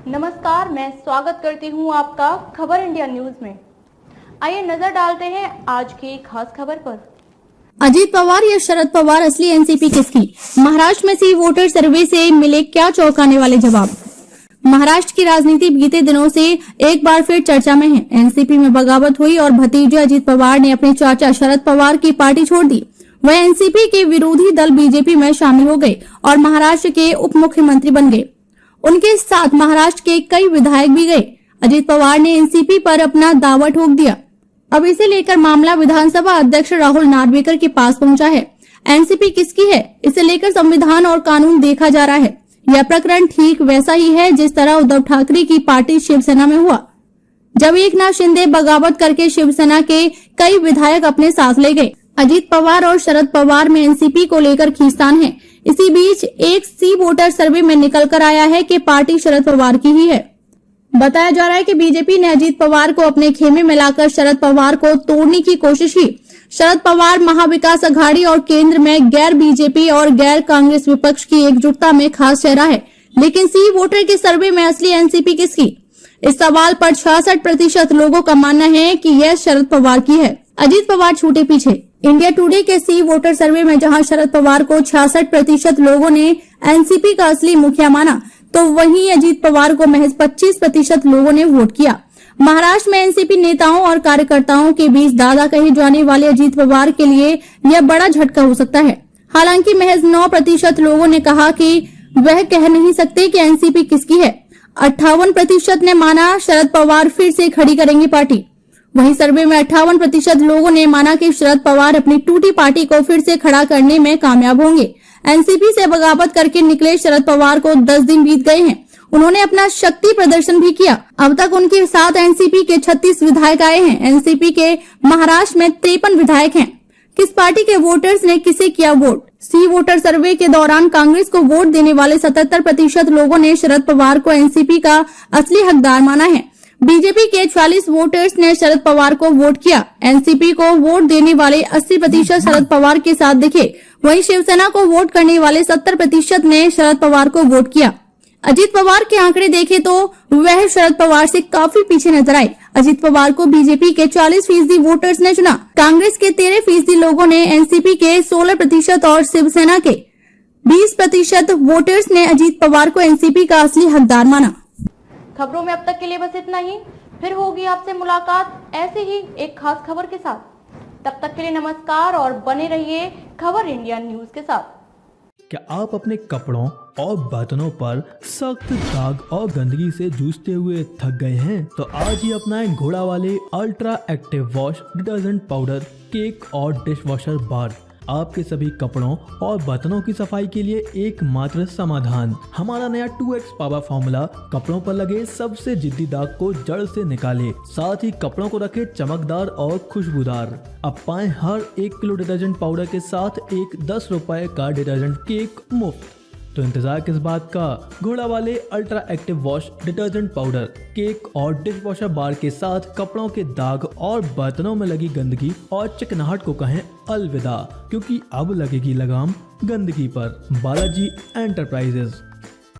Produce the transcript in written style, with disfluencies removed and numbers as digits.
नमस्कार, मैं स्वागत करती हूं आपका खबर इंडिया न्यूज में। आइए नजर डालते हैं आज की खास खबर पर। अजीत पवार या शरद पवार असली एनसीपी किसकी? महाराष्ट्र में सी वोटर सर्वे से मिले क्या चौंकाने वाले जवाब। महाराष्ट्र की राजनीति बीते दिनों से एक बार फिर चर्चा में है। एनसीपी में बगावत हुई और भतीजे अजीत पवार ने अपने चाचा शरद पवार की पार्टी छोड़ दी। वह एनसीपी के विरोधी दल बीजेपी में शामिल हो गए और महाराष्ट्र के उप मुख्यमंत्री बन गए। उनके साथ महाराष्ट्र के कई विधायक भी गए। अजीत पवार ने एनसीपी पर अपना दावा ठोक दिया। अब इसे लेकर मामला विधानसभा अध्यक्ष राहुल नार्वेकर के पास पहुंचा है। एनसीपी किसकी है, इसे लेकर संविधान और कानून देखा जा रहा है। यह प्रकरण ठीक वैसा ही है जिस तरह उद्धव ठाकरे की पार्टी शिवसेना में हुआ, जब एकनाथ शिंदे बगावत करके शिवसेना के कई विधायक अपने साथ ले गए। अजीत पवार और शरद पवार में एनसीपी को लेकर खींचतान है। इसी बीच एक सी वोटर सर्वे में निकल कर आया है कि पार्टी शरद पवार की ही है। बताया जा रहा है कि बीजेपी ने अजीत पवार को अपने खेमे में लाकर शरद पवार को तोड़ने की कोशिश की। शरद पवार महाविकास अघाड़ी और केंद्र में गैर बीजेपी और गैर कांग्रेस विपक्ष की एकजुटता में खास चेहरा है। लेकिन सी वोटर के सर्वे में असली एनसीपी किसकी? इस सवाल पर 66% लोगों का मानना है कि यह शरद पवार की है। अजीत पवार छूटे पीछे। इंडिया टुडे के सी वोटर सर्वे में जहां शरद पवार को 66% लोगों ने एनसीपी का असली मुखिया माना, तो वहीं अजीत पवार को महज 25% लोगों ने वोट किया। महाराष्ट्र में एनसीपी नेताओं और कार्यकर्ताओं के बीच दादा कहे जाने वाले अजीत पवार के लिए यह बड़ा झटका हो सकता है। हालांकि महज 9% लोगों ने कहा कि वह कह नहीं सकते कि एनसीपी किसकी है। 58% ने माना शरद पवार फिर से खड़ी करेंगे पार्टी। वहीं सर्वे में 58% लोगों ने माना कि शरद पवार अपनी टूटी पार्टी को फिर से खड़ा करने में कामयाब होंगे। एनसीपी से बगावत करके निकले शरद पवार को 10 दिन बीत गए हैं। उन्होंने अपना शक्ति प्रदर्शन भी किया। अब तक उनके साथ एनसीपी के 36 विधायक आए हैं। एनसीपी के महाराष्ट्र में 53 विधायक हैं। किस पार्टी के वोटर्स ने किसे किया वोट? सी वोटर सर्वे के दौरान कांग्रेस को वोट देने वाले 77% लोगों ने शरद पवार को एनसीपी का असली हकदार माना है। बीजेपी के 40 वोटर्स ने शरद पवार को वोट किया। एनसीपी को वोट देने वाले 80% शरद पवार के साथ दिखे। वहीं शिवसेना को वोट करने वाले 70% ने शरद पवार को वोट किया। अजीत पवार के आंकड़े देखे तो वह शरद पवार से काफी पीछे नजर आए। अजीत पवार को बीजेपी के 40% वोटर्स ने चुना। कांग्रेस के 13% लोगों ने, एनसीपी के 16% और शिवसेना के 20% वोटर्स ने अजीत पवार को एनसीपी का असली हकदार माना। खबरों में अब तक के लिए बस इतना ही। फिर होगी आपसे मुलाकात ऐसे ही एक खास खबर के साथ। तब तक के लिए नमस्कार और बने रहिए खबर इंडिया न्यूज के साथ। क्या आप अपने कपड़ों और बर्तनों पर सख्त दाग और गंदगी से जूझते हुए थक गए हैं? तो आज ही अपनाएं घोड़ा वाले ultra active wash detergent powder, cake और डिश वॉशर बार। आपके सभी कपड़ों और बर्तनों की सफाई के लिए एकमात्र समाधान। हमारा नया 2x पावर फॉर्मूला कपड़ों पर लगे सबसे जिद्दी दाग को जड़ से निकाले, साथ ही कपड़ों को रखे चमकदार और खुशबूदार। अब पाएं हर 1 किलो डिटर्जेंट पाउडर के साथ एक 10 रुपए का डिटर्जेंट केक मुफ्त। तो इंतजार किस बात का? घोड़ा वाले ultra active wash detergent powder, cake और डिश वॉशर बार के साथ कपड़ों के दाग और बर्तनों में लगी गंदगी और चिकनाहट को कहें अलविदा, क्योंकि अब लगेगी लगाम गंदगी पर। बालाजी एंटरप्राइजेस।